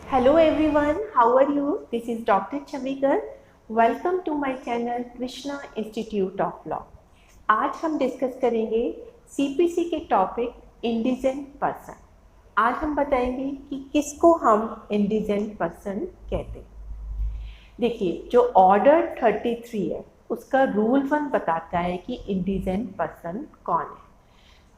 Hello everyone, how are you? This is Dr. Chavikar. Welcome to my channel Krishna Institute of Law. आज हम discuss करेंगे CPC के topic indigent person. आज हम बताएंगे कि किसको हम इंडिजेंट पर्सन कहते हैं। देखिए, जो ऑर्डर 33 है उसका रूल 1 बताता है कि इंडिजेंट पर्सन कौन है।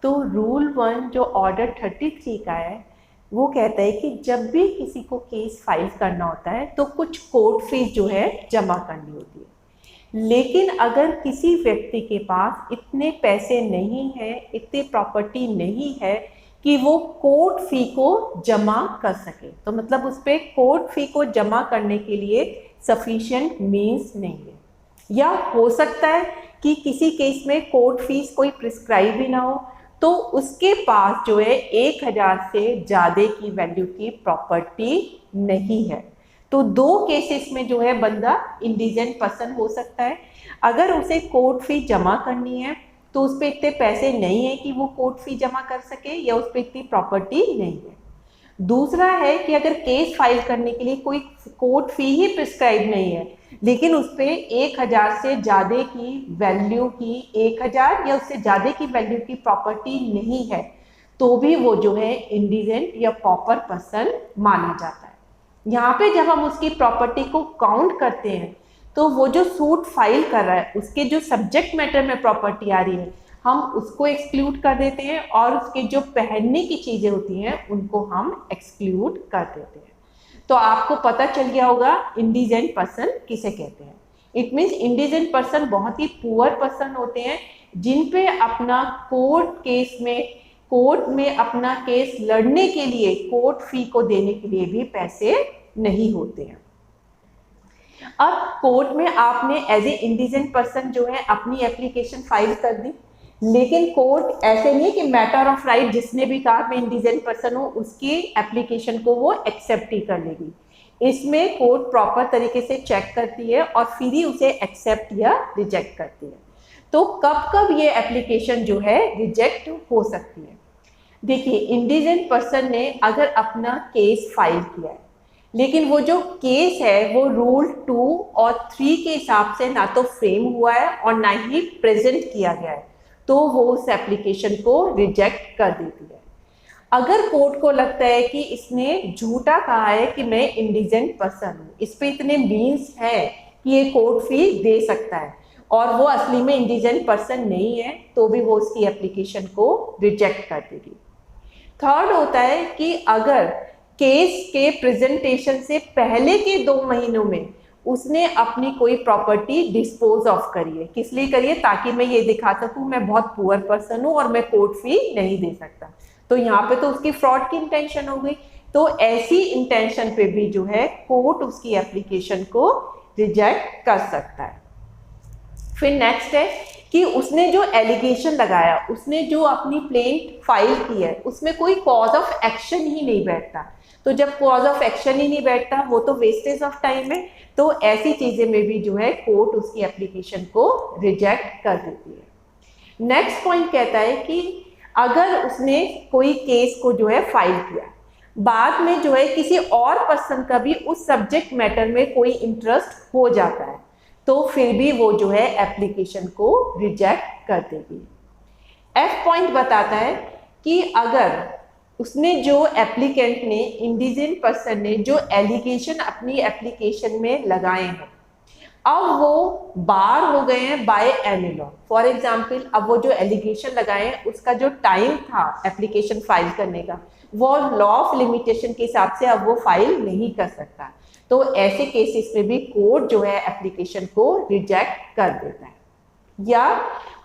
तो रूल 1 जो ऑर्डर 33 का है वो कहता है कि जब भी किसी को केस फाइल करना होता है तो कुछ कोर्ट फीस जो है जमा करनी होती है। लेकिन अगर किसी व्यक्ति के पास इतने पैसे नहीं हैं, इतनी प्रॉपर्टी नहीं है कि वो कोर्ट फी को जमा कर सके, तो मतलब उस पर कोर्ट फी को जमा करने के लिए सफिशिएंट मीन्स नहीं है, या हो सकता है कि किसी केस में कोर्ट फीस कोई प्रिस्क्राइब ही ना हो, तो उसके पास जो है 1000 से ज़्यादा की वैल्यू की प्रॉपर्टी नहीं है। तो दो केसेस में जो है बंदा इंडिजेंट पर्सन हो सकता है। अगर उसे कोर्ट फी जमा करनी है तो उस पर इतने पैसे नहीं है कि वो कोर्ट फी जमा कर सके, या उस पर इतनी प्रॉपर्टी नहीं है। दूसरा है कि अगर केस फाइल करने के लिए कोई कोर्ट फी ही प्रिस्क्राइब नहीं है, लेकिन उस पर 1000 से ज़्यादा की वैल्यू की 1000 या उससे ज़्यादा की वैल्यू की प्रॉपर्टी नहीं है, तो भी वो जो है इंडिजेंट या पॉपर पर्सन माना जाता है। यहाँ पे जब हम उसकी प्रॉपर्टी को काउंट करते हैं तो वो जो सूट फाइल कर रहा है उसके जो सब्जेक्ट मैटर में प्रॉपर्टी आ रही है हम उसको एक्सक्लूड कर देते हैं, और उसके जो पहनने की चीज़ें होती हैं उनको हम एक्सक्लूड कर देते हैं। तो आपको पता चल गया होगा इंडिजेंट पर्सन किसे कहते हैं। इट मीन्स इंडिजेंट पर्सन बहुत ही पुअर पर्सन होते हैं जिन पे अपना कोर्ट में अपना केस लड़ने के लिए कोर्ट फी को देने के लिए भी पैसे नहीं होते हैं। अब कोर्ट में आपने एज ए इंडिजेंट पर्सन जो है अपनी एप्लीकेशन फाइल कर दी, लेकिन कोर्ट ऐसे नहीं कि मैटर ऑफ राइट जिसने भी कहा मैं इंडिजेंट पर्सन हूँ उसकी एप्लीकेशन को वो एक्सेप्ट ही कर लेगी। इसमें कोर्ट प्रॉपर तरीके से चेक करती है और फिर ही उसे एक्सेप्ट या रिजेक्ट करती है। तो कब कब ये एप्लीकेशन जो है रिजेक्ट हो सकती है। देखिए, इंडिजेंट पर्सन ने अगर अपना केस फाइल किया है, लेकिन वो जो केस है वो रूल 2 और 3 के हिसाब से ना तो फ्रेम हुआ है और ना ही प्रेजेंट किया गया है, तो वो उस एप्लीकेशन को रिजेक्ट कर देती है। अगर कोर्ट को लगता है कि इसने झूठा कहा है कि मैं इंडिजेंट पर्सन हूँ, इस पे इतने मीन्स है कि ये कोर्ट फी दे सकता है, और वो असली में इंडिजेंट पर्सन नहीं है, तो भी वो उसकी एप्लीकेशन को रिजेक्ट कर देगी। थर्ड होता है कि अगर केस के प्रेजेंटेशन से पहले के 2 महीनों में उसने अपनी कोई प्रॉपर्टी डिस्पोज ऑफ करी है। किस लिए करी है? ताकि मैं ये दिखा सकूं मैं बहुत पुअर पर्सन हूं और मैं कोर्ट फी नहीं दे सकता। तो यहाँ पे तो उसकी फ्रॉड की इंटेंशन हो गई। तो ऐसी इंटेंशन पे भी जो है कोर्ट उसकी एप्लीकेशन को रिजेक्ट कर सकता है। फिर नेक्स्ट है कि उसने जो एलिगेशन लगाया, उसने जो अपनी प्लेंट फाइल की है, उसमें कोई कॉज ऑफ एक्शन ही नहीं बैठता। तो जब कॉज ऑफ एक्शन ही नहीं बैठता वो तो वेस्टेज ऑफ टाइम है। तो ऐसी चीजें में भी जो है कोर्ट उसकी एप्लीकेशन को रिजेक्ट कर देती है। नेक्स्ट पॉइंट कहता है कि अगर उसने कोई केस को जो है फाइल किया, बाद में जो है किसी और पर्सन का भी उस सब्जेक्ट मैटर में कोई इंटरेस्ट हो जाता है, तो फिर भी वो जो है एप्लीकेशन को रिजेक्ट कर देगी। एफ पॉइंट बताता है कि अगर उसने जो एप्लीकेंट ने इंडिजेंट पर्सन ने जो एलिगेशन अपनी एप्लीकेशन में लगाए हैं अब वो बार हो गए हैं by any law. For example, अब वो जो एलिगेशन लगाए हैं उसका जो टाइम था एप्लीकेशन फाइल करने का वो लॉ ऑफ लिमिटेशन के हिसाब से अब वो फाइल नहीं कर सकता। तो ऐसे केसेस में भी कोर्ट जो है एप्लीकेशन को रिजेक्ट कर देता है। या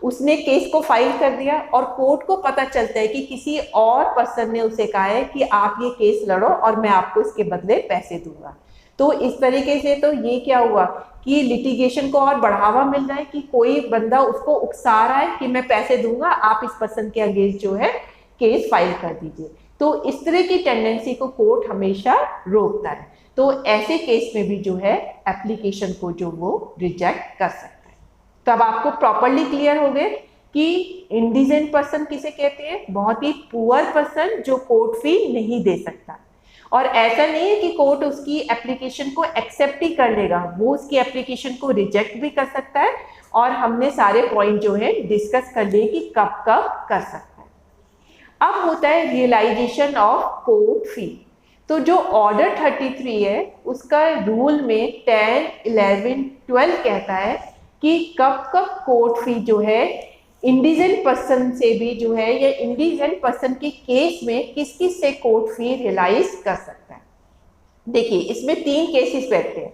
उसने केस को फाइल कर दिया और कोर्ट को पता चलता है कि किसी और पर्सन ने उसे कहा है कि आप ये केस लड़ो और मैं आपको इसके बदले पैसे दूंगा। तो इस तरीके से तो ये क्या हुआ कि लिटिगेशन को और बढ़ावा मिल रहा है कि कोई बंदा उसको उकसा रहा है कि मैं पैसे दूंगा, आप इस पर्सन के अगेंस्ट जो है केस फाइल कर दीजिए। तो इस तरह की टेंडेंसी को कोर्ट हमेशा रोकता है। तो ऐसे केस में भी जो है एप्लीकेशन को जो वो रिजेक्ट कर सकता है। तो अब आपको प्रॉपरली क्लियर हो गए कि इंडिजेंट पर्सन किसे कहते हैं? बहुत ही पुअर पर्सन जो कोर्ट फी नहीं दे सकता। और ऐसा नहीं है कि कोर्ट उसकी एप्लीकेशन को एक्सेप्ट ही कर लेगा, वो उसकी एप्लीकेशन को रिजेक्ट भी कर सकता है। और हमने सारे पॉइंट जो है डिस्कस कर लिए कि कब कब कर सकता है। अब होता है रियलाइजेशन ऑफ कोर्ट फी। तो जो ऑर्डर 33 है उसका रूल में 10, 11, 12 कहता है कि कब कब कोर्ट फी जो है इंडिजेंट पर्सन से भी जो है, या इंडिजेंट पर्सन के केस में किस किस से कोर्ट फी रियलाइज कर सकता है। देखिए इसमें 3 केसेस बैठते हैं।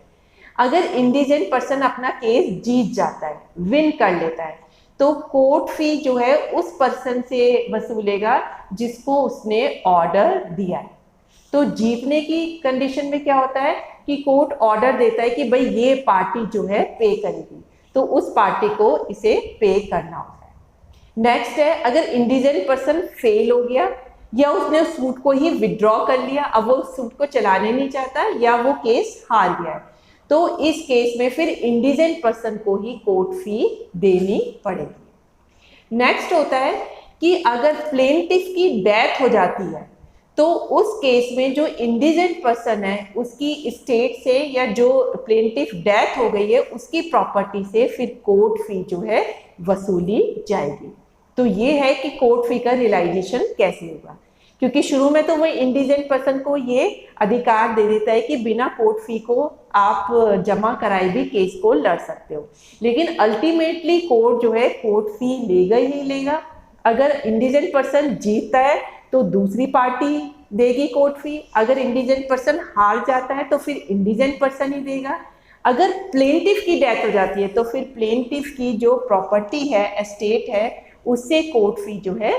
अगर इंडिजेंट पर्सन अपना केस जीत जाता है, विन कर लेता है, तो कोर्ट फी जो है उस पर्सन से वसूलेगा जिसको उसने ऑर्डर दिया है। तो जीतने की कंडीशन में क्या होता है कि कोर्ट ऑर्डर देता है कि भाई ये पार्टी जो है पे करेगी, तो उस पार्टी को इसे पे करना होता है। नेक्स्ट है, अगर इंडिजेंट पर्सन फेल हो गया या उसने उस सूट को ही विड्रॉ कर लिया, अब वो उस सूट को चलाने नहीं चाहता या वो केस हार गया है, तो इस केस में फिर इंडिजेंट पर्सन को ही कोर्ट फी देनी पड़ेगी। नेक्स्ट होता है कि अगर प्लेंटिफ की डेथ हो जाती है, तो उस केस में जो इंडिजेंट पर्सन है उसकी स्टेट से या जो प्लेंटिफ डेथ हो गई है उसकी प्रॉपर्टी से फिर कोर्ट फी जो है वसूली जाएगी। तो ये है कि कोर्ट फी का रियलाइजेशन कैसे होगा, क्योंकि शुरू में तो वो इंडिजेंट पर्सन को ये अधिकार दे देता है कि बिना कोर्ट फी को आप जमा कराए भी केस को लड़ सकते हो, लेकिन अल्टीमेटली कोर्ट जो है कोर्ट फी लेगा ही लेगा। अगर इंडिजेंट पर्सन जीतता है तो दूसरी पार्टी देगी कोर्ट फी, अगर इंडिजेंट पर्सन हार जाता है तो फिर इंडिजेंट पर्सन ही देगा। अगर प्लेंटिफ की डेथ हो जाती है तो फिर प्लेंटिफ की जो प्रॉपर्टी है, एस्टेट है, उससे कोर्ट फी जो है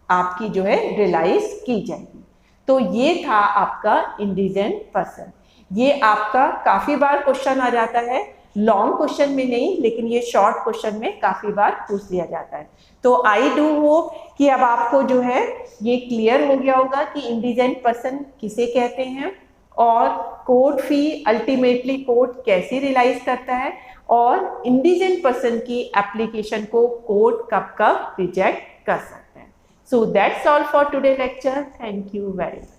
आपकी जो है रियलाइज की जाएगी। तो ये था आपका इंडिजेंट पर्सन। ये आपका काफ़ी बार क्वेश्चन आ जाता है, लॉन्ग क्वेश्चन में नहीं लेकिन ये शॉर्ट क्वेश्चन में काफ़ी बार पूछ लिया जाता है। तो आई डू होप कि अब आपको जो है ये क्लियर हो गया होगा कि इंडिजेंट पर्सन किसे कहते हैं और कोर्ट फी अल्टीमेटली कोर्ट कैसे रियलाइज करता है और इंडिजेंट पर्सन की एप्लीकेशन को कोर्ट कब कब रिजेक्ट कर सकता है। So that's all for today lecture. Thank you very much.